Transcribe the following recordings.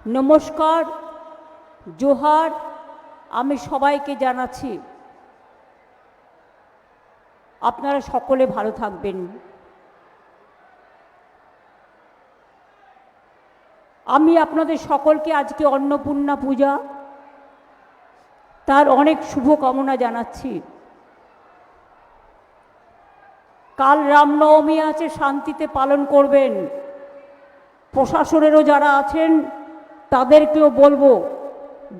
নমস্কার, জোহার। আমি সবাইকে জানাচ্ছি আপনারা সকলে ভালো থাকবেন। আমি আপনাদের সকলকে আজকে অন্নপূর্ণা পূজা তার অনেক শুভকামনা জানাচ্ছি। কাল রামনবমী আছে, শান্তিতে পালন করবেন। প্রশাসনেরও যারা আছেন তাদেরকেও বলবো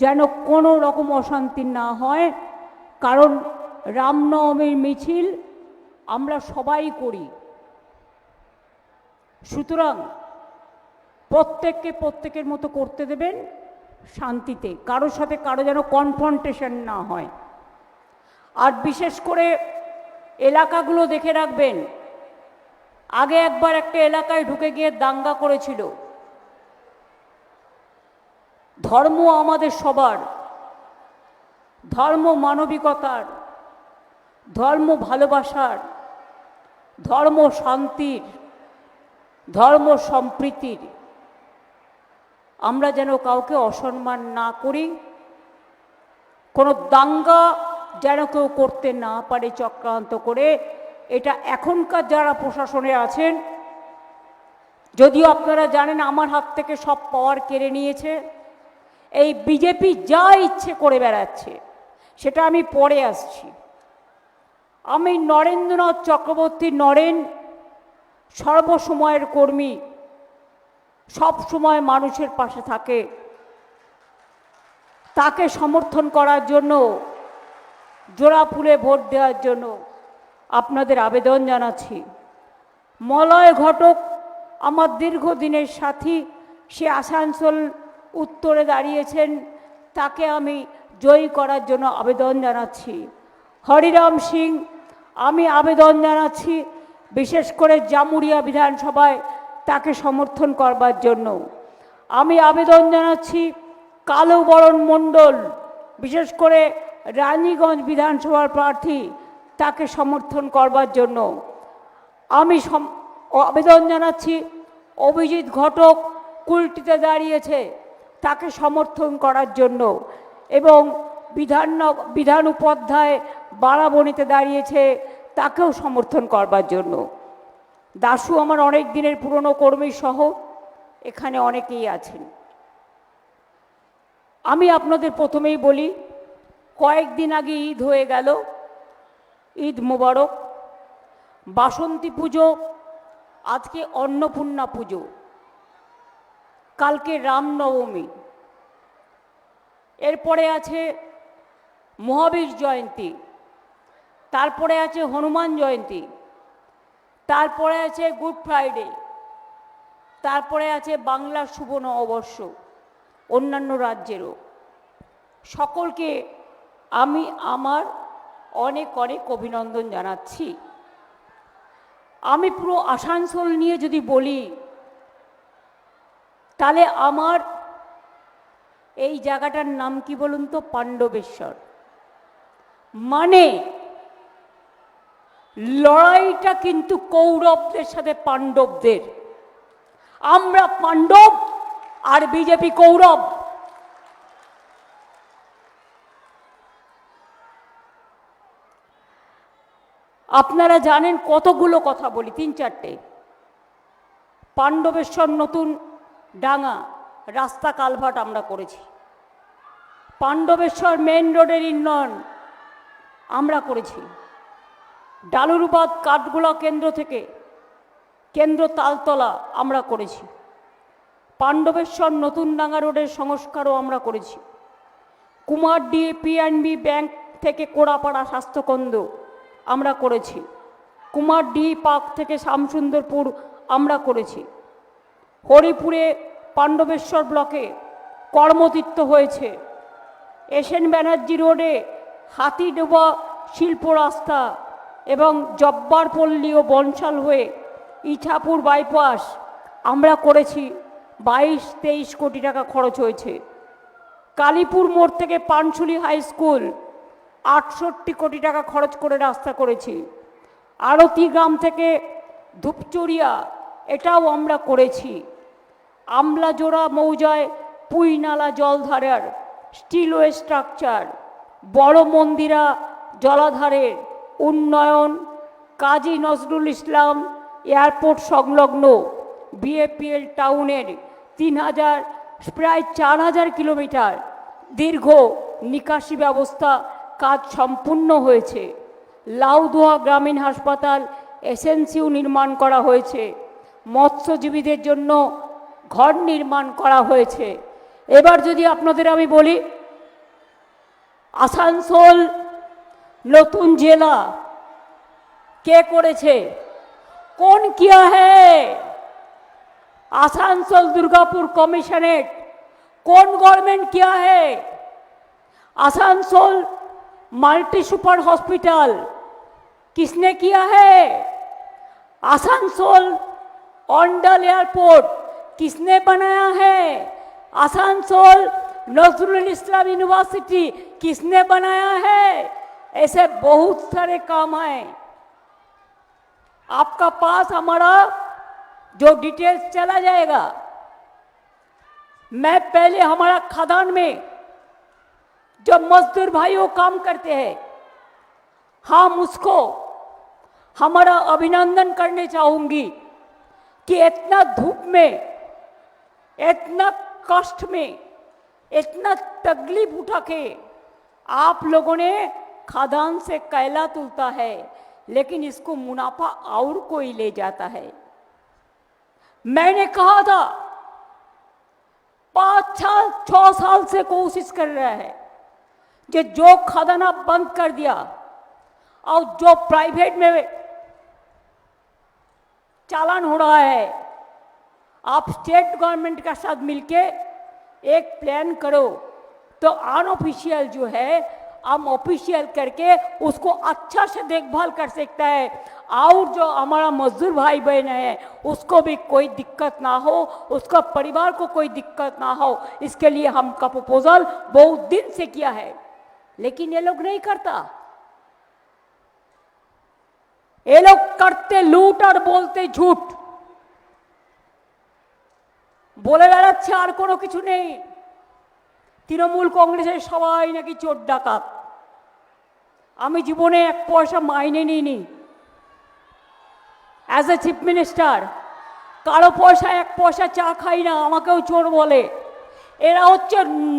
যেন কোনো রকম অশান্তি না হয়, কারণ রামনবমীর মিছিল আমরা সবাই করি। সুতরাং প্রত্যেককে প্রত্যেকের মতো করতে দেবেন শান্তিতে, কারোর সাথে কারো যেন কনফ্রন্টেশন না হয়। আর বিশেষ করে এলাকাগুলো দেখে রাখবেন। আগে একবার একটা এলাকায় ঢুকে গিয়ে দাঙ্গা করেছিল। ধর্ম আমাদের সবার, ধর্ম মানবিকতার, ধর্ম ভালোবাসার, ধর্ম শান্তির, ধর্ম সম্প্রীতির। আমরা যেন কাউকে অসম্মান না করি, কোনো দাঙ্গা যেন কেউ করতে না পারে চক্রান্ত করে। এটা এখনকার যারা প্রশাসনে আছেন, যদিও আপনারা জানেন আমার হাত থেকে সব পাওয়ার কেড়ে নিয়েছে, এই বিজেপি যা ইচ্ছে করে বেড়াচ্ছে, সেটা আমি পরে আসছি। আমি নরেন্দ্রনাথ চক্রবর্তী নরেন, সর্বসময়ের কর্মী, সব সময় মানুষের পাশে থাকে। তাকে সমর্থন করার জন্য, জোড়া ফুলে ভোট দেওয়ার জন্য আপনাদের আবেদন জানাচ্ছি। মলয় ঘটক আমার দীর্ঘদিনের সাথী, সে আসানসোল উত্তরে দাঁড়িয়েছেন, তাকে আমি জয়ী করার জন্য আবেদন জানাচ্ছি। হরিরাম সিং, আমি আবেদন জানাচ্ছি বিশেষ করে জামুরিয়া বিধানসভায় তাকে সমর্থন করবার জন্য। আমি আবেদন জানাচ্ছি কালো বরণ মণ্ডল, বিশেষ করে রানীগঞ্জ বিধানসভার প্রার্থী, তাকে সমর্থন করবার জন্য। আমি আবেদন জানাচ্ছি অভিজিৎ ঘটক কুলটিতে দাঁড়িয়েছে, তাকে সমর্থন করার জন্য। এবং বিধান উপাধ্যায় বারাবণীতে দাঁড়িয়েছে, তাকেও সমর্থন করবার জন্য। দাশু আমার অনেক দিনের পুরনো কর্মী সহ এখানে অনেকেই আছেন। আমি আপনাদের প্রথমেই বলি, কয়েকদিন আগে ঈদ হয়ে গেল, ঈদ মোবারক। বাসন্তী পুজো, আজকে অন্নপূর্ণা পুজো, কালকে রামনবমী, এরপরে আছে মহাবীর জয়ন্তী, তারপরে আছে হনুমান জয়ন্তী, তারপরে আছে গুড ফ্রাইডে, তারপরে আছে বাংলার শুভ নববর্ষ, অন্যান্য রাজ্যেরও। সকলকে আমি আমার অনেক অনেক অভিনন্দন জানাচ্ছি। আমি পুরো আসানসোল নিয়ে যদি বলি, তাহলে আমার এই জায়গাটার নাম কি বলুন তো? পাণ্ডবেশ্বর। মানে লড়াইটা কিন্তু কৌরবদের সাথে পাণ্ডবদের। আমরা পাণ্ডব আর বিজেপি কৌরব। আপনারা জানেন কতগুলো কথা বলি, 3-4টে। পাণ্ডবেশ্বর নতুন ডাঙা রাস্তা কালভার্ট আমরা করেছি। পাণ্ডবেশ্বর মেন রোডের উন্নয়ন আমরা করেছি। ডালুরবাদ কাঠগোলা কেন্দ্র থেকে কেন্দ্র তালতলা আমরা করেছি। পাণ্ডবেশ্বর নতুন ডাঙ্গা রোডের সংস্কারও আমরা করেছি। কুমারডি P&B ব্যাংক থেকে কোড়াপাড়া স্বাস্থ্যকেন্দ্র আমরা করেছি। কুমারডি পার্ক থেকে শ্যামসুন্দরপুর আমরা করেছি। হরিপুরে পাণ্ডবেশ্বর ব্লকে কর্মতীর্থ হয়েছে। এসএন ব্যানার্জি রোডে হাতিডোবা শিল্প রাস্তা এবং জব্বারপল্লী ও বনশাল হয়ে ইছাপুর বাইপাস আমরা করেছি। 22-23 কোটি টাকা খরচ হয়েছে। কালীপুর মোড় থেকে পানশুলি হাই স্কুল 68 কোটি টাকা খরচ করে রাস্তা করেছি। আরতি গ্রাম থেকে ধূপচড়িয়া, এটাও আমরা করেছি। আমলাজোড়া মৌজায় পুইনালা জলধারার স্টিলওয়ে স্ট্রাকচার, বড় মন্দিরা জলাধারের উন্নয়ন, কাজী নজরুল ইসলাম এয়ারপোর্ট সংলগ্ন বিএপিএল টাউনের 3000 প্রায় 4000 কিলোমিটার দীর্ঘ নিকাশি ব্যবস্থা কাজ সম্পূর্ণ হয়েছে। লাউদোয়া গ্রামীণ হাসপাতাল এসএনসিউ নির্মাণ করা হয়েছে। মৎস্যজীবীদের জন্য ঘর নির্মাণ করা হয়েছে। এবার যদি আপনাদের আমি বলি, আসানসোল নতুন জেলা কে করেছে? कौन किया है? आसनसोल दुर्गापुर कमिश्नरेट कौन गवर्नमेंट किया है? आसनसोल मल्टी सुपर हॉस्पिटल किसने किया है? आसनसोल ओंडल एयरपोर्ट किसने बनाया है? आसनसोल नजरुल इस्लाम यूनिवर्सिटी किसने बनाया है? ऐसे बहुत सारे काम हैं। आपका पास हमारा जो डिटेल्स चला जाएगा। मैं पहले हमारा खदान में जो मजदूर भाइयों काम करते हैं, हम उसको हमारा अभिनंदन करने चाहूंगी कि इतना धूप में, इतना कष्ट में, इतना तकलीफ उठा के आप लोगों ने खदान से कोयला तुलता है, लेकिन इसको मुनाफा और कोई ले जाता है। मैंने कहा था 5-6 साल से कोशिश कर रहा है कि जो खदाना बंद कर दिया और जो प्राइवेट में चालान हो रहा है, आप स्टेट गवर्नमेंट का साथ मिलके एक प्लान करो तो अनऑफिशियल जो है हम ऑफिशियल करके उसको अच्छा से देखभाल कर सकता है, और जो हमारा मजदूर भाई बहन है उसको भी कोई दिक्कत ना हो, उसका परिवार को कोई दिक्कत ना हो। इसके लिए हमका प्रपोजल बहुत दिन से किया है, लेकिन ये लोग नहीं करता। ये लोग करते लूट और बोलते झूठ, बोले বেড়াচ্ছে আর কোনো কিছু নেই। তৃণমূল কংগ্রেসের সবাই নাকি চোর ডাকাত। আমি জীবনে 1 পয়সা মাইনে নিইনি অ্যাজ এ চিফ মিনিস্টার, কারো পয়সা 1 পয়সা চা খাই না, আমাকেও চোর বলে। এরা হচ্ছে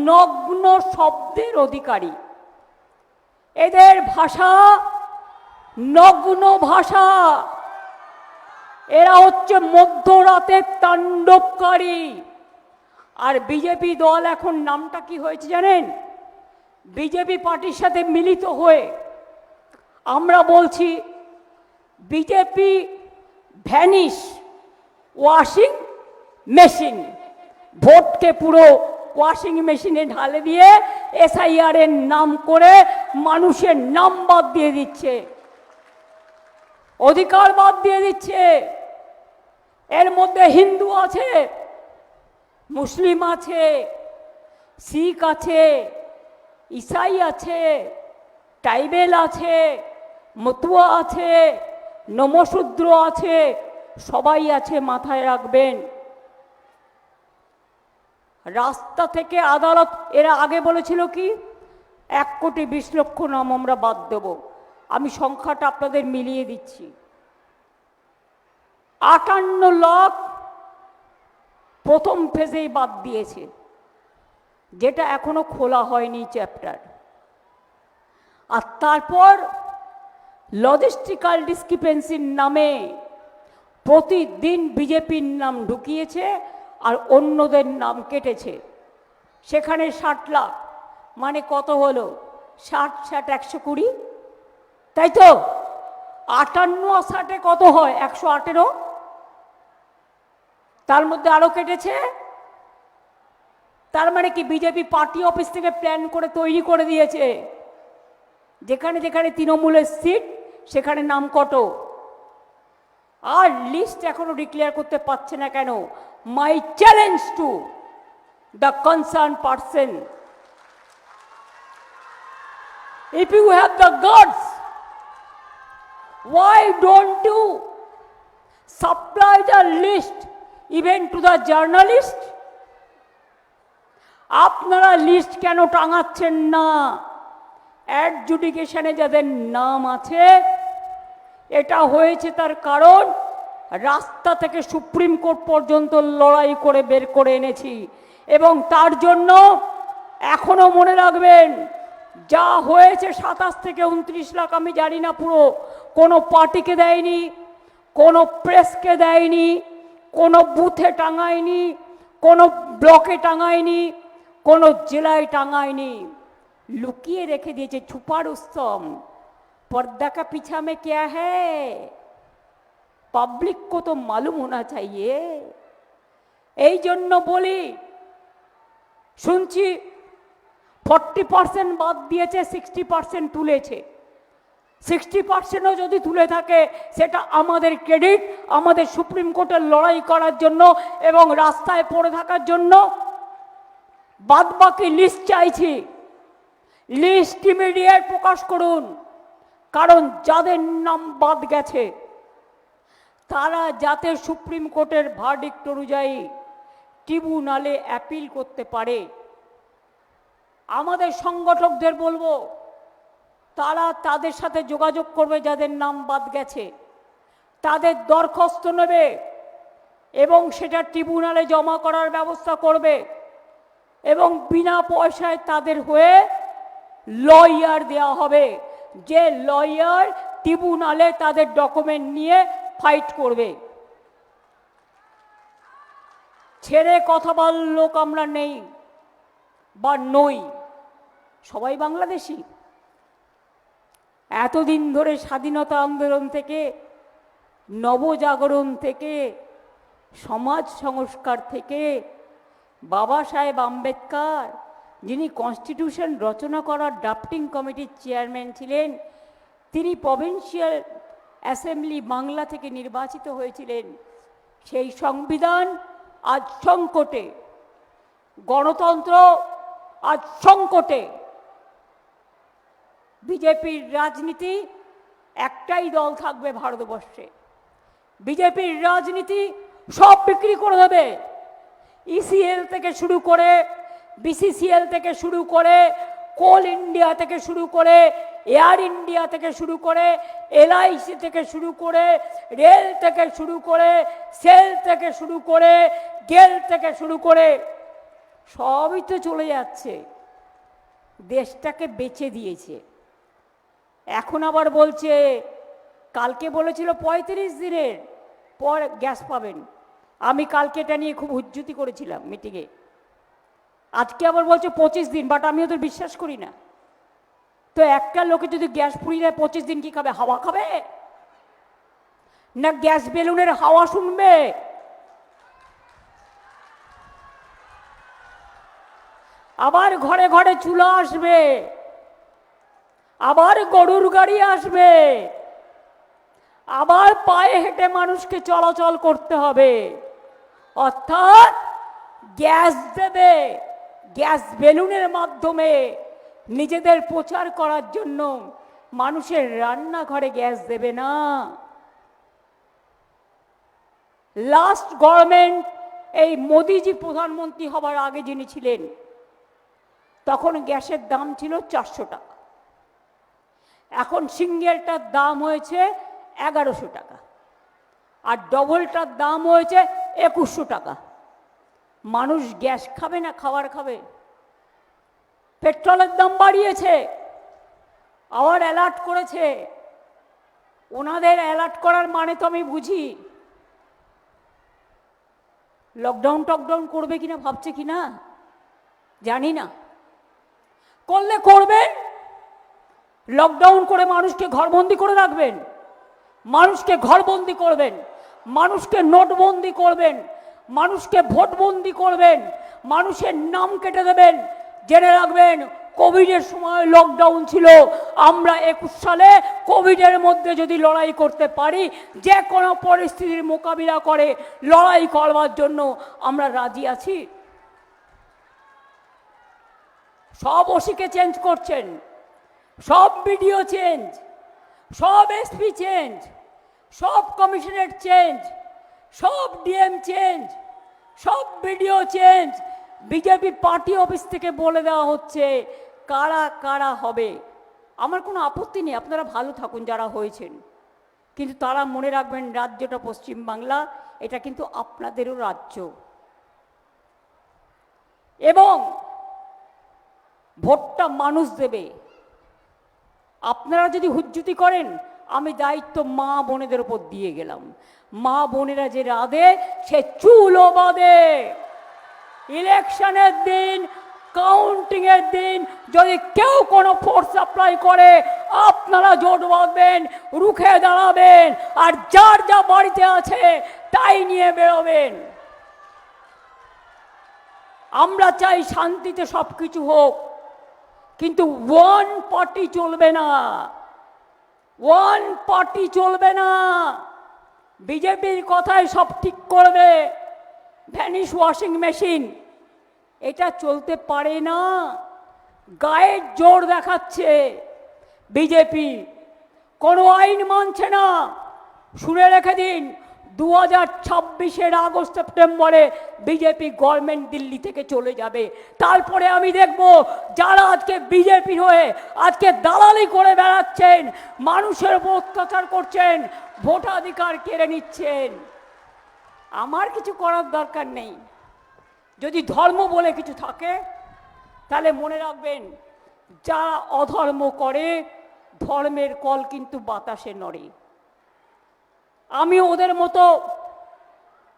নগ্ন শব্দের অধিকারী, এদের ভাষা নগ্ন ভাষা। এরা হচ্ছে মধ্যরাতের তাণ্ডবকারী। আর বিজেপি দল এখন নামটা কি হয়েছে জানেন? বিজেপি পার্টির সাথে মিলিত হয়ে আমরা বলছি বিজেপি ভ্যানিশ ওয়াশিং মেশিন। ভোটকে পুরো ওয়াশিং মেশিনে ঢালে দিয়ে এসআইআর এর নাম করে মানুষের নাম বাদ দিয়ে দিচ্ছে, অধিকার বাদ দিয়ে দিচ্ছে। এর মধ্যে হিন্দু আছে, মুসলিম আছে, শিখ আছে, ইসাই আছে, ট্রাইবেল আছে, মতুয়া আছে, নমশূদ্র আছে, সবাই আছে, মাথায় রাখবেন। রাস্তা থেকে আদালত, এরা আগে বলেছিল কি 1,20,00,000 নাম আমরা বাদ দেব। আমি সংখ্যাটা আপনাদের মিলিয়ে দিচ্ছি। 58 লাখ প্রথম ফেজেই বাদ দিয়েছে, যেটা এখনো খোলা হয়নি চ্যাপ্টার। আর তারপর লজিস্টিক্যাল ডিসক্রিপেন্সির নামে প্রতিদিন বিজেপির নাম ঢুকিয়েছে আর অন্যদের নাম কেটেছে। সেখানে 60 লাখ মানে কত হলো? 60 120, তাই তো? 58 আর 60 কত হয়? 118। তার মধ্যে আরো কেটেছে। তার মানে কি বিজেপি পার্টি অফিস থেকে প্ল্যান করে তৈরি করে দিয়েছে, যেখানে যেখানে তৃণমূলের সিট সেখানে নাম কত। আর লিস্ট এখনো ডিক্লেয়ার করতে পারছে না কেন? My challenge to the concern person, if you have the guts, why don't you supply the list even to the journalist? আপনারা লিস্ট কেন টাঙাচ্ছেন না? অ্যাডজুডিকেশনে যাদের নাম আছে, এটা হয়েছে তার কারণ রাস্তা থেকে সুপ্রিম কোর্ট পর্যন্ত লড়াই করে বের করে এনেছি। এবং তার জন্য এখনো মনে রাখবেন, যা হয়েছে 27 থেকে 29 লাখ, আমি জানি না পুরো, কোনো পার্টিকে দেয়নি, কোনো প্রেসকে দেয়নি, কোনো বুথে টাঙায়নি, কোনো ব্লকে টাঙায়নি, কোনো জেলায় টাঙায়নি, লুকিয়ে রেখে দিয়েছে। छुपा रुस्तम, पर्दा का पीछा में क्या है, पब्लिक को तो मालूम होना चाहिए। এই জন্য বলি, শুনছি 40% বাদ দিয়েছে, 60% তুলেছে। 60%ও যদি তুলে থাকে সেটা আমাদের ক্রেডিট, আমাদের সুপ্রিম কোর্টের লড়াই করার জন্য এবং রাস্তায় পড়ে থাকার জন্য। বাদ বাকি লিস্ট চাইছি, লিস্ট ইমিডিয়েট প্রকাশ করুন। কারণ যাদের নাম বাদ গেছে তারা যাতে সুপ্রিম কোর্টের ভার্ডিক্ট অনুযায়ী ট্রিব্যুনালে অ্যাপিল করতে পারে। আমাদের সংগঠকদের বলবো, তারা তাদের সাথে যোগাযোগ করবে যাদের নাম বাদ গেছে, তাদের দরখাস্ত নেবে এবং সেটা ট্রিব্যুনালে জমা করার ব্যবস্থা করবে এবং বিনা পয়সায় তাদের হয়ে লয়ার দেওয়া হবে, যে লয়ার ট্রিব্যুনালে তাদের ডকুমেন্ট নিয়ে ফাইট করবে। ছেড়ে কথা বলার লোক আমরা নেই বা নই, সবাই বাংলাদেশি। এতদিন ধরে স্বাধীনতা আন্দোলন থেকে, নবজাগরণ থেকে, সমাজ সংস্কার থেকে বাবা সাহেব আম্বেদকর, যিনি কনস্টিটিউশন রচনা করার ড্রাফটিং কমিটির চেয়ারম্যান ছিলেন, তিনি প্রভিন্সিয়াল অ্যাসেম্বলি বাংলা থেকে নির্বাচিত হয়েছিলেন। সেই সংবিধান আজ সংকটে, গণতন্ত্র আজ সংকটে। বিজেপির রাজনীতি, একটাই দল থাকবে ভারতবর্ষে, বিজেপির রাজনীতি সব বিক্রি করে দেবে। ইসিএল থেকে শুরু করে, বিসিসিএল থেকে শুরু করে, কোল ইন্ডিয়া থেকে শুরু করে, এয়ার ইন্ডিয়া থেকে শুরু করে, এলআইসি থেকে শুরু করে, রেল থেকে শুরু করে, সেল থেকে শুরু করে, গেল থেকে শুরু করে, সবই তো চলে যাচ্ছে। দেশটাকে বেচে দিয়েছে। এখন আবার বলছে, কালকে বলেছিল 35 দিনের পর গ্যাস পাবেন। আমি কালকে এটা নিয়ে খুব হুজ্জুতি করেছিলাম মিটিংয়ে। আজকে আবার বলছে 25 দিন, বাট আমি ওদের বিশ্বাস করি না। তো একটা লোকে যদি গ্যাস পুড়িয়ে দেয় 25 দিন কি খাবে? হাওয়া খাবে না গ্যাস বেলুনের হাওয়া শুনবে? আবার ঘরে ঘরে চুলা আসবে, আবার গরুর গাড়ি আসবে, আবার পায়ে হেঁটে মানুষকে চলাচল করতে হবে। অর্থাৎ গ্যাস দেবে, গ্যাস বেলুনের মাধ্যমে নিজেদের প্রচার করার জন্য। মানুষের রান্নাঘরে গ্যাস দেবে না। লাস্ট গভর্নমেন্ট, এই মোদিজি প্রধানমন্ত্রী হবার আগে যিনি ছিলেন, তখন গ্যাসের দাম ছিল 400 টাকা। এখন সিঙ্গেলটার দাম হয়েছে 1100 টাকা, আর ডবলটার দাম হয়েছে 2100 টাকা। মানুষ গ্যাস খাবে না খাবার খাবে? পেট্রোলের দাম বাড়িয়েছে, আবার অ্যালার্ট করেছে। ওনাদের অ্যালার্ট করার মানে তো আমি বুঝি, লকডাউন টকডাউন করবে কিনা ভাবছে কিনা জানি না। করলে করবেন, লকডাউন করে মানুষকে ঘরবন্দি করে রাখবেন, মানুষকে ঘরবন্দি করবেন, মানুষকে নোটবন্দি করবেন, মানুষকে ভোটবন্দি করবেন, মানুষের নাম কেটে দেবেন। জেনে রাখবেন, কোভিডের সময় লকডাউন ছিল। আমরা 21 সালে কোভিডের মধ্যে যদি লড়াই করতে পারি, যে কোনো পরিস্থিতির মোকাবিলা করে লড়াই করবার জন্য আমরা রাজি আছি। সব ওসিকে চেঞ্জ করছেন, সব বিডিও চেঞ্জ, সব এসপি চেঞ্জ, সব কমিশনারেট চেঞ্জ, সব ডিএম চেঞ্জ, সব BDO change. BJP party office থেকে বলে দেওয়া হচ্ছে কারা কারা হবে। আমার কোনো আপত্তি নেই, আপনারা ভালো থাকুন যারা হয়েছেন, কিন্তু তারা মনে রাখবেন রাজ্যটা পশ্চিমবাংলা, এটা কিন্তু আপনাদেরও রাজ্য। এবং ভোটটা মানুষ দেবে। আপনারা যদি হুজ্জুতি করেন, আমি দায়িত্ব মা বোনেদের উপর দিয়ে গেলাম। মা বোনেরা যে রাধে সে চুলও বাঁধে। ইলেকশনের দিন, কাউন্টিংয়ের দিন যদি কেউ কোনো ফোর্স সাপ্লাই করে, আপনারা জোট বাঁধবেন, রুখে দাঁড়াবেন, আর যার যা বাড়িতে আছে তাই নিয়ে বেরোবেন। আমরা চাই শান্তিতে সব কিছু হোক, কিন্তু ওয়ান পার্টি চলবে না, ওয়ান পার্টি চলবে না। বিজেপির কথায় সব ঠিক করবে, ভ্যানিশ ওয়াশিং মেশিন, এটা চলতে পারে না। গায়ের জোর দেখাচ্ছে বিজেপি, কোনো আইন মানছে না। শুনে রেখে দিন, 2026-এর আগস্ট সেপ্টেম্বরে বিজেপি গভর্নমেন্ট দিল্লি থেকে চলে যাবে। তারপরে আমি দেখব যারা আজকে বিজেপি হয়ে আজকে দালালি করে বেড়াচ্ছেন, মানুষের উপর অত্যাচার করছেন, ভোটাধিকার কেড়ে নিচ্ছেন, আমার কিছু করার দরকার নেই। যদি ধর্ম বলে কিছু থাকে তাহলে মনে রাখবেন, যারা অধর্ম করে ধর্মের কল কিন্তু বাতাসে নড়ে। আমি ওদের মতো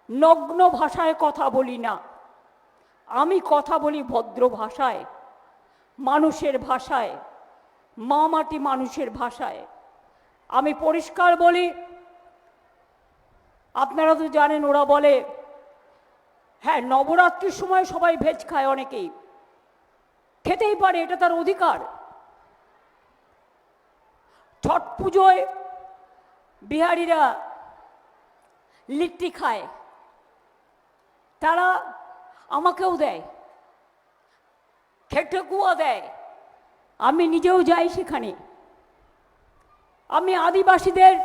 নগ্ন ভাষায় কথা বলি না, আমি কথা বলি ভদ্র ভাষায়, মানুষের ভাষায়, মা মাটি মানুষের ভাষায়। আমি পরিষ্কার বলি, আপনারা তো জানেন, ওরা বলে হ্যাঁ নবরাত্রির সময় সবাই ভেজ খায়, অনেকেই খেতেই পারে, এটা তার অধিকার। ছট পুজোয় বিহারিরা লিট্টি খায়, তারা আমাকেও দেয়, খেটকুয়া দেয়, আমি নিজেও যাই সেখানে। আমি আদিবাসীদের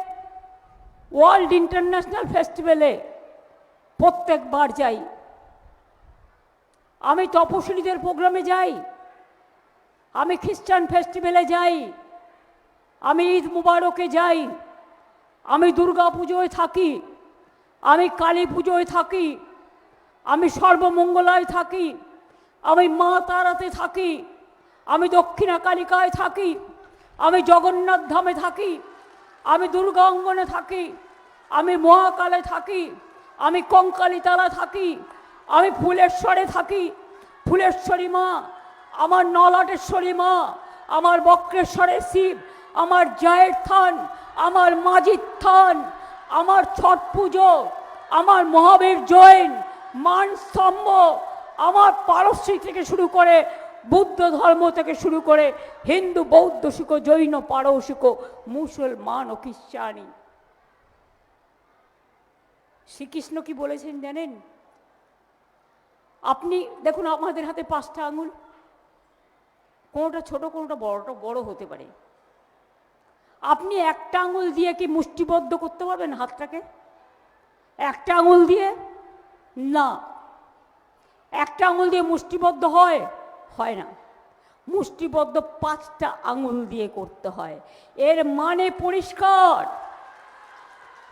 ওয়ার্ল্ড ইন্টারন্যাশনাল ফেস্টিভ্যালে প্রত্যেকবার যাই, আমি তপশিলীদের প্রোগ্রামে যাই, আমি খ্রিস্টান ফেস্টিভ্যালে যাই, আমি ঈদ মুবারকে যাই, আমি দুর্গা পুজোয় থাকি, আমি কালী পুজোয় থাকি, আমি সর্বমঙ্গলায় থাকি, আমি মা তারাতে থাকি, আমি দক্ষিণা কালিকায় থাকি, আমি জগন্নাথ ধামে থাকি, আমি দুর্গা অঙ্গনে থাকি, আমি মহাকালে থাকি, আমি কঙ্কালীতলা থাকি, আমি ফুলেশ্বরে থাকি। ফুলেশ্বরী মা আমার, নলাটেশ্বরী মা আমার, বক্রেশ্বরের শিব আমার, জায়ের থান আমার, মাঝির থান আমার, ছট পুজো আমার, মহাবীর জৈন মানস্তম্ভ আমার, পারস্যি থেকে শুরু করে বুদ্ধ ধর্ম থেকে শুরু করে হিন্দু বৌদ্ধ শিখ জৈন পারসিক মুসলমান ও খ্রিস্টানি। শ্রীকৃষ্ণ কি বলেছেন জানেন? আপনি দেখুন, আমাদের হাতে 5টা আঙুল, কোনোটা ছোট কোনোটা বড় হতে পারে। আপনি একটা আঙুল দিয়ে কি মুষ্টিবদ্ধ করতে পারবেন হাতটাকে? একটা আঙুল দিয়ে না। একটা আঙুল দিয়ে মুষ্টিবদ্ধ হয়? হয় না। মুষ্টিবদ্ধ 5টা আঙুল দিয়ে করতে হয়। এর মানে পরিষ্কার,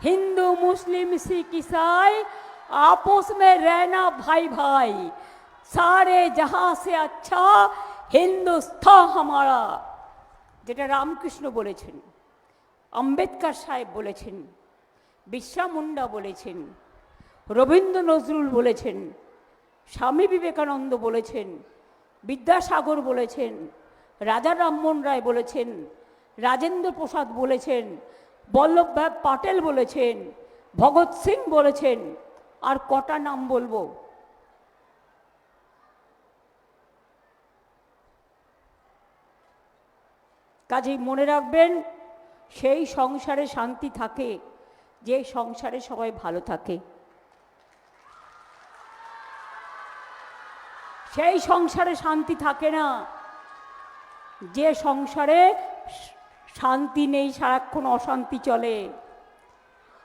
हिंदू मुस्लिम सिख ईसाई आपस में रहना भाई भाई, सारे जहां से अच्छा हिंदुस्तान हमारा, যেটা রামকৃষ্ণ বলেছেন, আম্বেদকর সাহেব বলেছেন, বিরসা মুন্ডা বলেছেন, রবীন্দ্র নজরুল বলেছেন, স্বামী বিবেকানন্দ বলেছেন, বিদ্যাসাগর বলেছেন, রাজা রামমোহন রায় বলেছেন, রাজেন্দ্র প্রসাদ বলেছেন, বল্লভভাই পাটেল বলেছেন, ভগৎ সিং বলেছেন, আর কটা নাম বলবো। কাজেই মনে রাখবেন, সেই সংসারে শান্তি থাকে যে সংসারে সবাই ভালো থাকে। সেই সংসারে শান্তি থাকে না যে সংসারে শান্তি নেই, সারাক্ষণ অশান্তি চলে।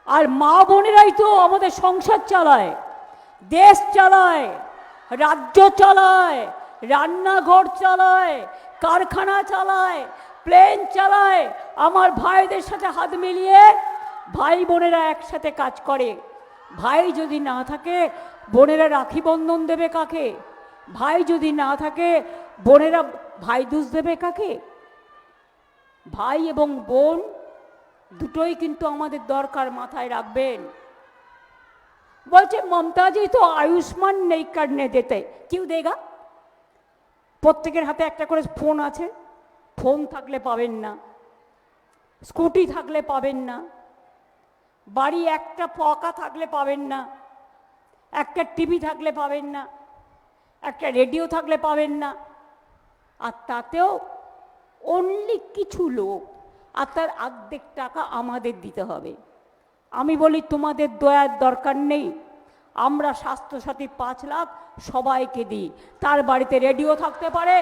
আর মা বোনেরাই তো আমাদের সংসার চালায়, দেশ চালায়, রাজ্য চালায়, রান্নাঘর চালায়, কারখানা চালায়, প্লেন চালায়, আমার ভাইদের সাথে হাত মিলিয়ে ভাই বোনেরা একসাথে কাজ করে। ভাই যদি না থাকে বোনেরা রাখি বন্ধন দেবে কাকে? ভাই যদি না থাকে বোনেরা ভাইদুজ দেবে কাকে? ভাই এবং বোন দুটোই কিন্তু আমাদের দরকার, মাথায় রাখবেন। বলছে মমতা জি তো আয়ুষ্মান নেই কাটনে দেতে, কেউ দেগা? প্রত্যেকের হাতে একটা করে ফোন আছে, ফোন থাকলে পাবেন না, স্কুটি থাকলে পাবেন না, বাড়ি একটা পাকা থাকলে পাবেন না, একটা টিভি থাকলে পাবেন না, একটা রেডিও থাকলে পাবেন না। আর তাতেও অনলি কিছু লোক, আর তার অর্ধেক টাকা আমাদের দিতে হবে। আমি বলি তোমাদের দয়ার দরকার নেই, আমরা স্বাস্থ্যসাথী 5 লাখ সবাইকে দিই। তার বাড়িতে রেডিও থাকতে পারে,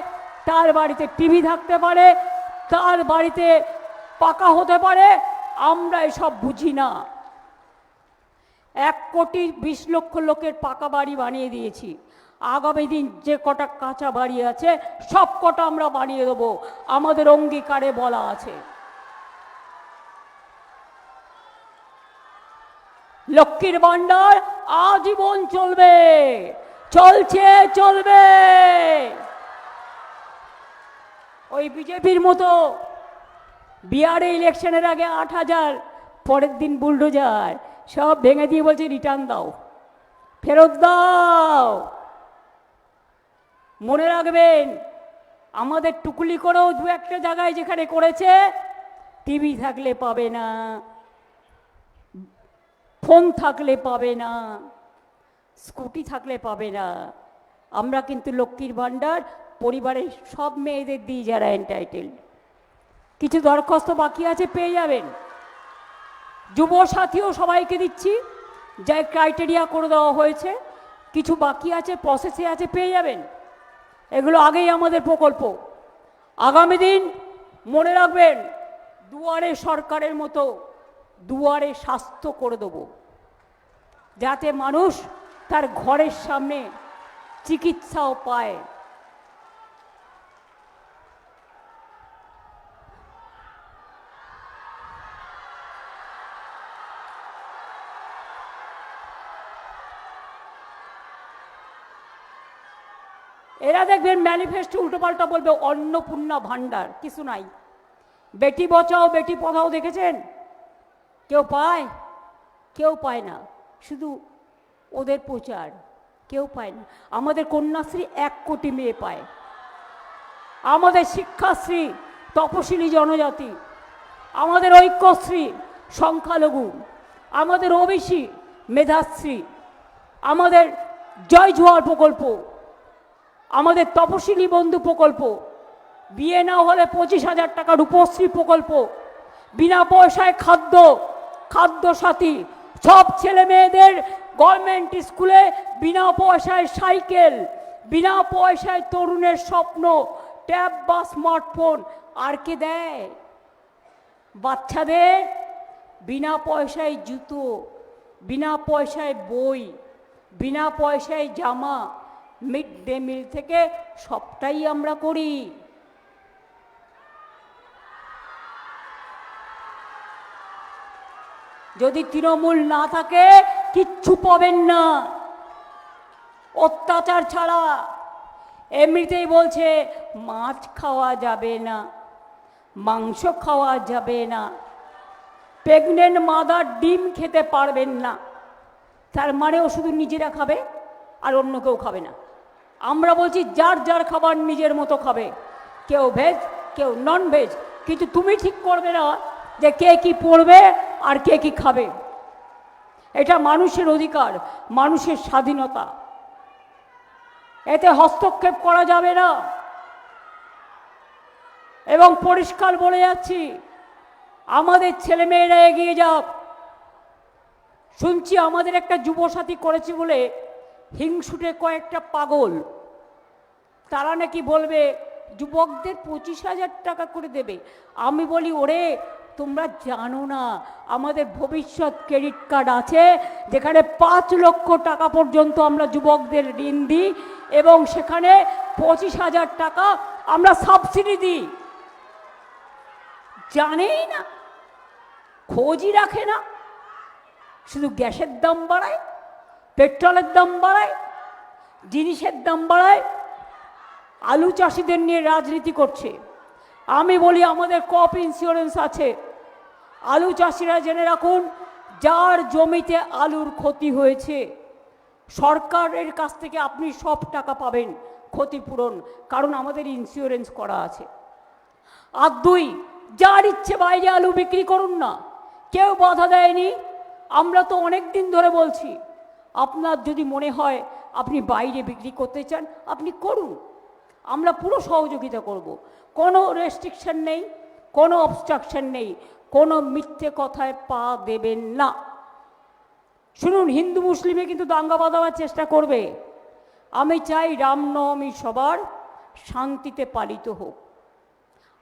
তার বাড়িতে টিভি থাকতে পারে, তার বাড়িতে পাকা হতে পারে, আমরা এসব বুঝি না। 1,20,00,000 লোকের পাকা বাড়ি বানিয়ে দিয়েছি। আগামী দিন যে কটা কাঁচা বাড়ি আছে সব কটা আমরা বানিয়ে দেবো, আমাদের অঙ্গীকারে বলা আছে। লক্ষ্মীর ভান্ডার আজীবন চলবে, চলছে, চলবে। ওই বিজেপির মতো বিহারে ইলেকশনের আগে 8,000, পরের দিন বুলডোজার সব ভেঙে দিয়ে বলছে রিটার্ন দাও, ফেরত দাও। মনে রাখবেন, আমাদের টুকুলি করেও 2-1 জায়গায় যেখানে করেছে টিভি থাকলে পাবে না, ফোন থাকলে পাবে না, স্কুটি থাকলে পাবে না। আমরা কিন্তু লক্ষ্মীর ভান্ডার পরিবারের সব মেয়েদের দিই যারা এন্টাইটেল। কিছু দরখাস্ত বাকি আছে, পেয়ে যাবেন। যুব সাথীও সবাইকে দিচ্ছি, যাই ক্রাইটেরিয়া করে দেওয়া হয়েছে। কিছু বাকি আছে, প্রসেসে আছে, পেয়ে যাবেন। এগুলো আগেই আমাদের প্রকল্প। আগামী দিন মনে রাখবেন, দুয়ারে সরকারের মতো দুয়ারে স্বাস্থ্য করে দেবো, যাতে মানুষ তার ঘরের সামনে চিকিৎসাও পায়। এরা দেখবেন ম্যানিফেস্টো উল্টোপাল্টা বলবে, অন্নপূর্ণা ভান্ডার, কিছু নাই। বেটি বাঁচাও বেটি পড়াও দেখেছেন? কেউ পায়? কেউ পায় না, শুধু ওদের প্রচার, কেউ পায় না। আমাদের কন্যাশ্রী 1 কোটি মেয়ে পায়, আমাদের শিক্ষাশ্রী তপশিলি জনজাতি, আমাদের ঐক্যশ্রী সংখ্যালঘু, আমাদের ওবিসি মেধাশ্রী, আমাদের জয় জোয়ার প্রকল্প, আমাদের তপশিলি বন্ধু প্রকল্প, বিয়ে না হলে 25,000 টাকা রূপশ্রী প্রকল্প, বিনা পয়সায় খাদ্য সাথী, সব ছেলে মেয়েদের গভর্নমেন্ট স্কুলে বিনা পয়সায় সাইকেল, বিনা পয়সায় তরুণের স্বপ্ন ট্যাব বা স্মার্টফোন। আর কে দেয়? বাচ্চাদের বিনা পয়সায় জুতো, বিনা পয়সায় বই, বিনা পয়সায় জামা, মিড ডে মিল থেকে সবটাই আমরা করি। যদি তৃণমূল না থাকে কিচ্ছু পাবেন না, অত্যাচার ছাড়া। এমনিতেই বলছে মাছ খাওয়া যাবে না, মাংস খাওয়া যাবে না, প্রেগনেন্ট মাদার ডিম খেতে পারবেন না। তার মানে ও শুধু নিজেরা খাবে আর অন্য কেউ খাবে না। আমরা বলছি যার যার খাবার নিজের মতো খাবে, কেউ ভেজ কেউ নন ভেজ, কিন্তু তুমি ঠিক করবে না যে কে কি পড়বে আর কে কি খাবে। এটা মানুষের অধিকার, মানুষের স্বাধীনতা, এতে হস্তক্ষেপ করা যাবে না। এবং পরিষ্কার বলে যাচ্ছি, আমাদের ছেলেমেয়েরা এগিয়ে যাক। শুনছি আমাদের একটা যুবসাথী করেছে বলে হিংসুটে কয়েকটা পাগল, তারা নাকি বলবে যুবকদের 25,000 টাকা করে দেবে। আমি বলি ওরে তোমরা জানো না আমাদের ভবিষ্যৎ ক্রেডিট কার্ড আছে, যেখানে 5 লক্ষ টাকা পর্যন্ত আমরা যুবকদের ঋণ দিই এবং সেখানে 25,000 টাকা আমরা সাবসিডি দিই। জানেই না, খোঁজই রাখে না, শুধু গ্যাসের দাম বাড়ায়, পেট্রোলের দাম বাড়ায়, জিনিসের দাম বাড়ায়, আলু চাষিদের নিয়ে রাজনীতি করছে। আমি বলি আমাদের ক্রপ ইন্স্যুরেন্স আছে, আলু চাষিরা জেনে রাখুন, যার জমিতে আলুর ক্ষতি হয়েছে সরকারের কাছ থেকে আপনি সব টাকা পাবেন ক্ষতিপূরণ, কারণ আমাদের ইন্স্যুরেন্স করা আছে। আর 2, যার ইচ্ছে বাইরে আলু বিক্রি করুন না, কেউ বাধা দেয়নি। আমরা তো অনেক দিন ধরে বলছি, আপনার যদি মনে হয় আপনি বাইরে বিক্রি করতে চান আপনি করুন, আমরা পুরো সহযোগিতা করব। কোনো রেস্ট্রিকশন নেই, কোনো অবস্ট্রাকশন নেই, কোনো মিথ্যে কথায় পা দেবেন না। শুনুন, হিন্দু মুসলিমে কিন্তু দাঙ্গা বাঁধাবার চেষ্টা করবে। আমি চাই রামনবমী সবার শান্তিতে পালিত হোক।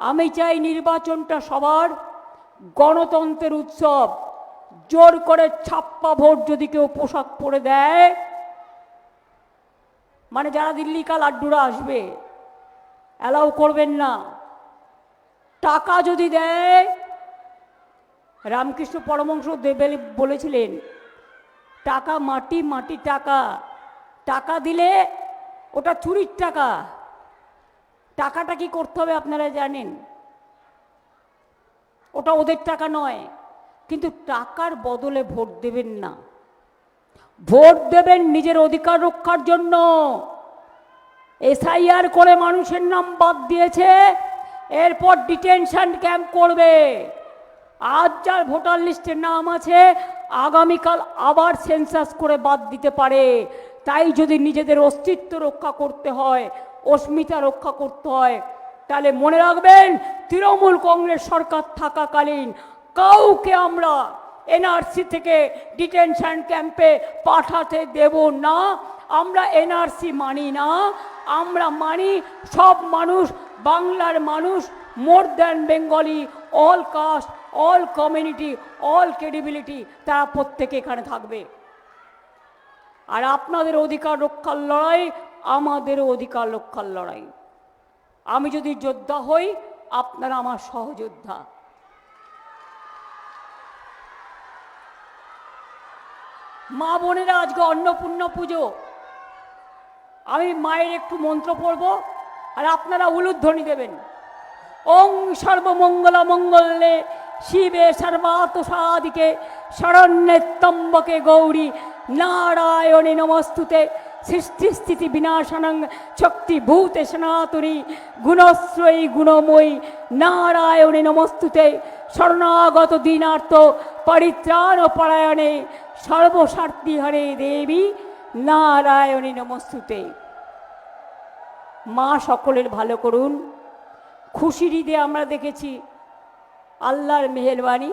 আমি চাই নির্বাচনটা সবার গণতন্ত্রের উৎসব। জোর করে ছাপ্পা ভোট যদি কেউ পোশাক পরে দেয়, মানে যারা দিল্লি কা লাড্ডুরা আসবে, অ্যালাউ করবেন না। টাকা যদি দেয়, রামকৃষ্ণ পরমহংস বলেছিলেন টাকা মাটি, মাটি টাকা। টাকা দিলে ওটা চুরির টাকা। টাকাটা কি করতে হবে আপনারা জানেন, ওটা ওদের টাকা নয়। কিন্তু টাকার বদলে ভোট দেবেন না, ভোট দেবেন নিজের অধিকার রক্ষার জন্য। এসআইআর করে মানুষের নাম বাদ দিয়েছে, এরপর ডিটেনশন ক্যাম্প করবে। আজ যার ভোটার লিস্টের নাম আছে আগামীকাল আবার সেন্সাস করে বাদ দিতে পারে। তাই যদি নিজেদের অস্তিত্ব রক্ষা করতে হয়, অস্মিতা রক্ষা করতে হয়, তাহলে মনে রাখবেন তৃণমূল কংগ্রেস সরকার থাকাকালীন কাউকে আমরা এনআরসি থেকে ডিটেনশন ক্যাম্পে পাঠাতে দেব না। আমরা এনআরসি মানি না, আমরা মানি সব মানুষ বাংলার মানুষ, more than Bengali, all caste, all community, all credibility, তারা প্রত্যেকে এখানে থাকবে। আর আপনাদের অধিকার রক্ষার লড়াই আমাদেরও অধিকার রক্ষার লড়াই। আমি যদি যোদ্ধা হই, আপনারা আমার সহযোদ্ধা। মা বোনেরা, আজকে অন্নপূর্ণা পুজো, আমি মায়ের একটু মন্ত্র পড়ব আর আপনারা উলুধ্বনি দেবেন। ওং সর্বমঙ্গলা মঙ্গলে শিবে সর্বার্থ সাধিকে শরণ্যে ত্র্যম্বকে গৌরী নারায়ণে নমস্তুতে। সৃষ্টিস্থিতি বিনাশনং শক্তিভূতে সনাতনী গুণশ্রয়ী গুণময়ী নারায়ণে নমস্তুতে। শরণাগত দীনার্থ পরিত্রাণ পরায়ণে সর্বস্বার্থী হরে দেবী নারায়ণে নমস্তুতে। মা সকলের ভালো করুন। খুশির ঈদে আমরা দেখেছি আল্লাহর মেহেরবানি।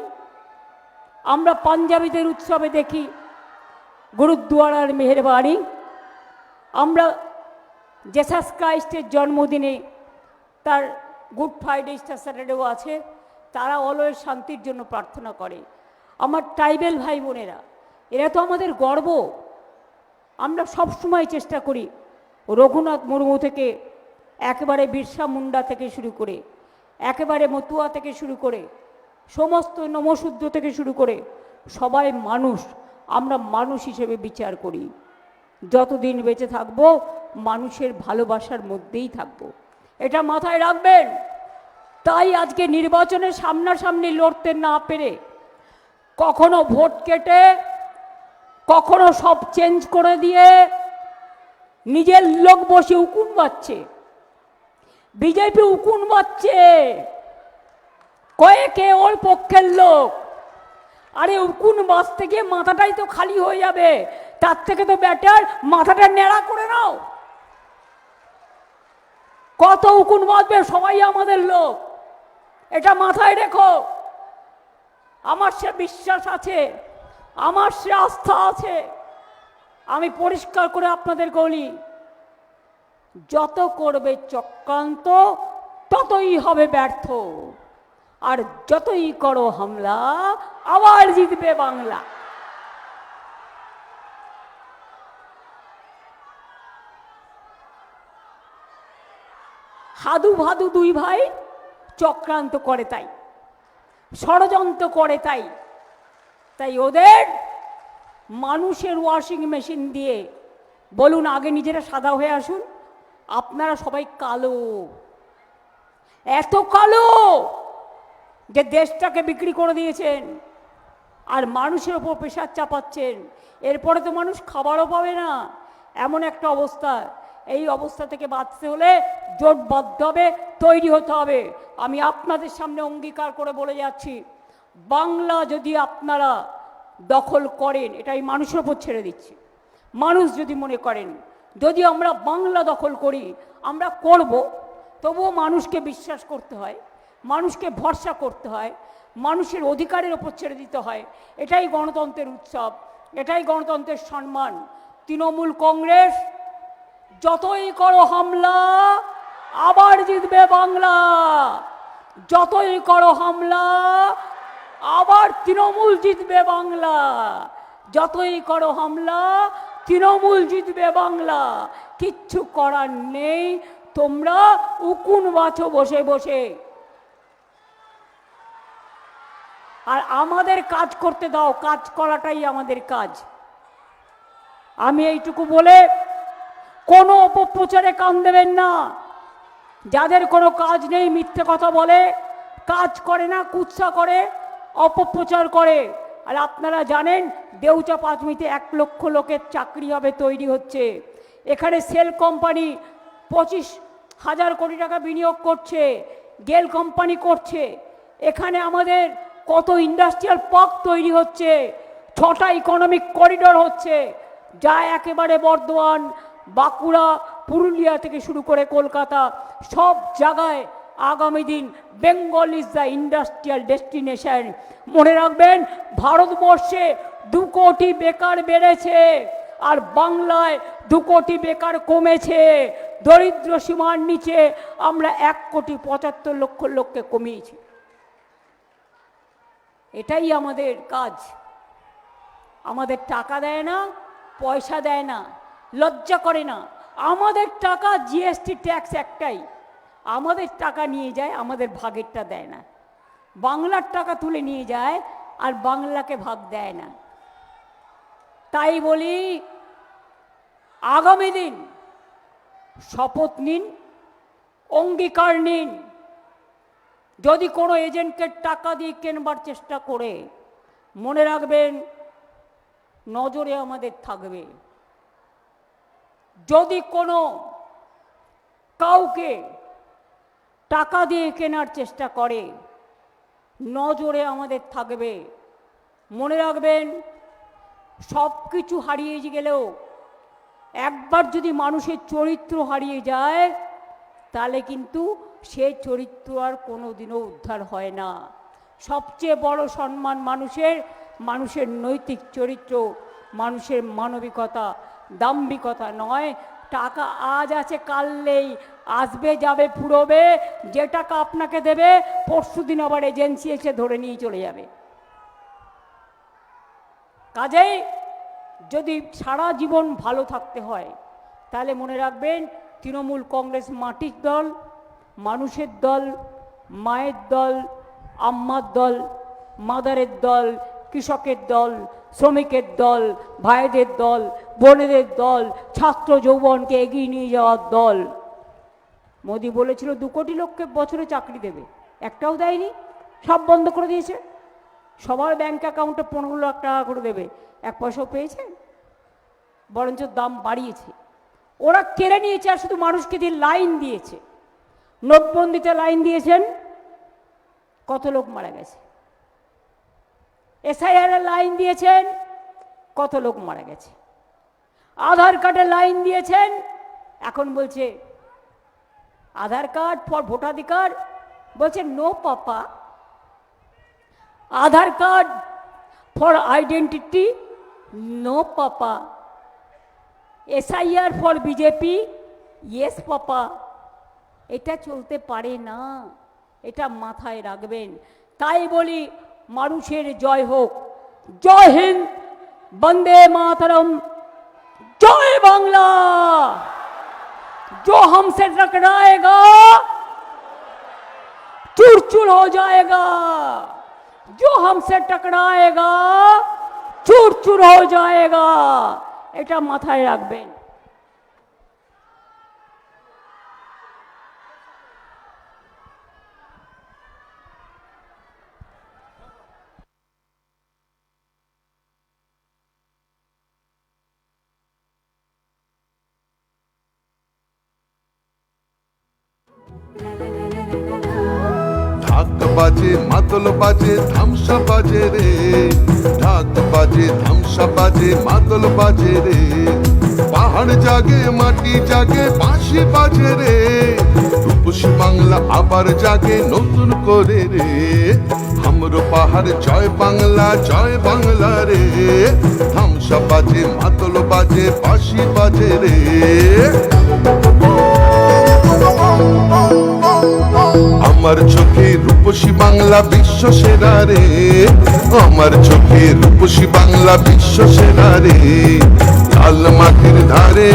আমরা পাঞ্জাবিদের উৎসবে দেখি গুরুদ্বারার মেহেরবানি। আমরা জেসাস ক্রাইস্টের জন্মদিনে, তার গুড ফ্রাইডে, ইস্টার স্যাটারডেও আছে, তারা অলওয়েজ শান্তির জন্য প্রার্থনা করে। আমার ট্রাইবেল ভাই বোনেরা, এরা তো আমাদের গর্ব। আমরা সবসময় চেষ্টা করি রঘুনাথ মুর্মু থেকে একেবারে বিরসা মুন্ডা থেকে শুরু করে, একেবারে মতুয়া থেকে শুরু করে, সমস্ত নমশূদ্র থেকে শুরু করে সবাই মানুষ। আমরা মানুষ হিসেবে বিচার করি। যতদিন বেঁচে থাকবো মানুষের ভালোবাসার মধ্যেই থাকবো, এটা মাথায় রাখবেন। তাই আজকে নির্বাচনের সামনাসামনি লড়তে না পেরে, কখনো ভোট কেটে, কখনো সব চেঞ্জ করে দিয়ে নিজের লোক বসে উকুন বাজছে। বিজেপি উকুন বাজছে, কয়েকে ওর পক্ষের লোক। আরে উকুন বাজতে গিয়ে মাথাটাই তো খালি হয়ে যাবে, তার থেকে তো ব্যাটার মাথাটা ন্যাড়া করে নাও। কত উকুন বাজবে, সবাই আমাদের লোক, এটা মাথায় রেখো। আমার সে বিশ্বাস আছে, আমার সে আস্থা আছে। আমি পরিষ্কার করে আপনাদের বলি, যত করবে চক্রান্ত ততই হবে ব্যর্থ। আর যতই করো হামলা আবার জিতবে বাংলা। হাদু ভাদু দুই ভাই চক্রান্ত করে, তাই ষড়যন্ত্র করে, তাই ওদের মানুষের ওয়াশিং মেশিন দিয়ে বলুন, আগে নিজেরা সাদা হয়ে আসুন। আপনারা সবাই কালো, এত কালো যে দেশটাকে বিক্রি করে দিয়েছেন আর মানুষের ওপর প্রেশার চাপাচ্ছেন। এরপরে তো মানুষ খাবারও পাবে না, এমন একটা অবস্থা। এই অবস্থা থেকে বাঁচতে হলে জোটবদ্ধ হবে, তৈরি হতে হবে। আমি আপনাদের সামনে অঙ্গীকার করে বলে যাচ্ছি, বাংলা যদি আপনারা দখল করেন, এটাই মানুষের ওপর ছেড়ে দিচ্ছি, মানুষ যদি মনে করেন যদি আমরা বাংলা দখল করি, আমরা করব, তবুও মানুষকে বিশ্বাস করতে হয়, মানুষকে ভরসা করতে হয়, মানুষের অধিকারের ওপর ছেড়ে দিতে হয়। এটাই গণতন্ত্রের উৎসব, এটাই গণতন্ত্রের সম্মান। তৃণমূল কংগ্রেস যতই করো হামলা আবার জিতবে বাংলা, যতই করো হামলা আবার তৃণমূল জিতবে বাংলা, যতই করো হামলা তৃণমূল জিতবে বাংলা। কিচ্ছু করার নেই, তোমরা উকুন বাছো বসে বসে, আর আমাদের কাজ করতে দাও, কাজ করাটাই আমাদের কাজ। আমি এইটুকু বলে কোনো অপপ্রচারে কান দেবেন না। যাদের কোনো কাজ নেই, মিথ্যে কথা বলে, কাজ করে না, কুৎসা করে, অপপ্রচার করে। আর আপনারা জানেন দেউচা পাঁচমিতে 1 লক্ষ লোকের চাকরি হবে, তৈরি হচ্ছে। এখানে সেল কোম্পানি 25,000 কোটি টাকা বিনিয়োগ করছে, গেল কোম্পানি করছে। এখানে আমাদের কত ইন্ডাস্ট্রিয়াল পার্ক তৈরি হচ্ছে, 6টা ইকোনমিক করিডোর হচ্ছে, যা একেবারে বর্ধমান, বাঁকুড়া, পুরুলিয়া থেকে শুরু করে কলকাতা, সব জায়গায় আগামী দিন Bengal is the industrial destination. মনে রাখবেন, ভারতবর্ষে 2 কোটি বেকার বেড়েছে আর বাংলায় 2 কোটি বেকার কমেছে। দরিদ্র সীমার নিচে আমরা 1,75,00,000 লোককে কমিয়েছি। এটাই আমাদের কাজ। আমাদের টাকা দেয় না, পয়সা দেয় না, লজ্জা করে না। আমাদের টাকা জিএসটি ট্যাক্স একটাই, আমাদের টাকা নিয়ে যায়, আমাদের ভাগেরটা দেয় না। বাংলার টাকা তুলে নিয়ে যায় আর বাংলাকে ভাগ দেয় না। তাই বলি, আগামী দিন শপথ নিন, অঙ্গীকার নিন, যদি কোনো এজেন্টকে টাকা দিয়ে কেনবার চেষ্টা করে, মনে রাখবেন নজরে আমাদের থাকবে। যদি কোনো কাউকে টাকা দিয়ে কেনার চেষ্টা করে, নজরে আমাদের থাকবে। মনে রাখবেন, সব কিছু হারিয়ে গেলেও একবার যদি মানুষের চরিত্র হারিয়ে যায়, তাহলে কিন্তু সে চরিত্র আর কোনো দিনও উদ্ধার হয় না। সবচেয়ে বড় সম্মান মানুষের নৈতিক চরিত্র, মানুষের মানবিকতা, দাম্ভিকতা নয়। টাকা আজ আছে, কাল নেই, আসবে যাবে ফুরোবে। যে টাকা আপনাকে দেবে, পরশুদিন আবার এজেন্সি এসে ধরে নিয়ে চলে যাবে। কাজেই যদি সারা জীবন ভালো থাকতে হয়, তাহলে মনে রাখবেন তৃণমূল কংগ্রেস মাটির দল, মানুষের দল, মায়ের দল, আম্মার দল, মাদারের দল, কৃষকের দল, শ্রমিকের দল, ভাইদের দল, বোনেদের দল, ছাত্র যৌবনকে এগিয়ে নিয়ে যাওয়ার দল। মোদি বলেছিল 2 কোটি লোককে বছরে চাকরি দেবে, একটাও দেয়নি, সব বন্ধ করে দিয়েছে। সবার ব্যাংক অ্যাকাউন্টে 15 লাখ টাকা করে দেবে, 1 পয়সাও পেয়েছে? বরঞ্চ দাম বাড়িয়েছে। ওরা কেড়ে নিয়েছে আর শুধু মানুষকে দিয়ে লাইন দিয়েছে। নোটবন্দিতে লাইন দিয়েছেন, কত লোক মারা গেছে। এসআইআর এর লাইন দিয়েছেন, কত লোক মারা গেছে। আধার কার্ডের লাইন দিয়েছেন, এখন বলছে আধার কার্ড ফর ভোটাধিকার, বলছে no papa. Aadhaar card for identity, no papa. SIR for BJP, yes papa. এটা চলতে পারে না। এটা মাথায় রাখবেন। তাই বলি মানুষের জয় হোক। জয় হিন্দ, বন্দে মাতরম, জয় বাংলা। जो हमसे टकराएगा चूर चूर हो जाएगा, जो हमसे टकराएगा चूर चूर हो जाएगा। এটা মাথায় রাখবেন। ঢাক বাজে মাদল বাজে ধামসা বাজে রে, ঢাক বাজে ধামসা বাজে মাদল বাজে রে, পাহাড় জাগে মাটি জাগে বাঁশি বাজে রে, রূপসী বাংলা আবার জাগে নতুন করে রে। হামরো পাহাড় জয় বাংলা রে, ধামসা বাজে মাদল বাজে বাঁশি বাজে রে। আমার চোখে রূপসী বাংলা বিশ্ব সেরা রে, আমার চোখে রূপসী বাংলা বিশ্ব সেরা রে। লাল মাটির ধারে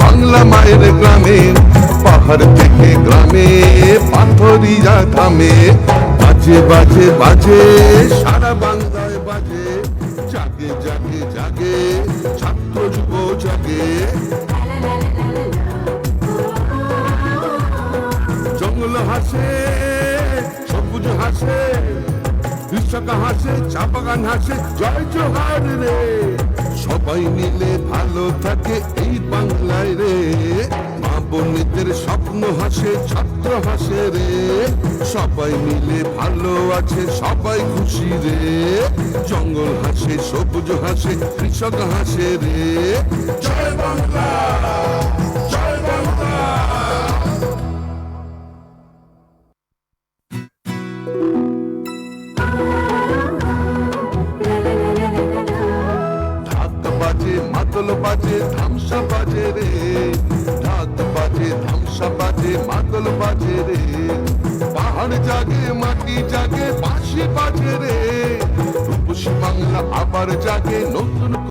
বাংলা মায়ের গ্রামে, পাহাড় থেকে গ্রামে পাথরিয়া থামে, বাজে বাজে বাজে সারা বাংলায় বাজে, জাগে জাগে জাগে ছাত্র যুব জাগে। জঙ্গল হাসে সবুজ হাসে, কৃষক হাসে চা বাগান হাসে, জয় জোহার রে। সবাই মিলে ভালো থাকে এই বাংলায় রে, মা বোনেদের স্বপ্ন হাসে ছাত্র হাসে রে। সবাই মিলে ভালো আছে সবাই খুশি রে, জঙ্গল হাসে সবুজ হাসে কৃষক হাসে রে। জয় বাংলা, জয় বাংলা। মাদল বাজে ধামসা বাজে রে, ঢাক বাজে ধামসা বাজে মাদল বাজে রে, পাহাড় জাগে মাটি জাগে বাঁশি বাজে রে, রূপসী বাংলা আবার জাগে নতুন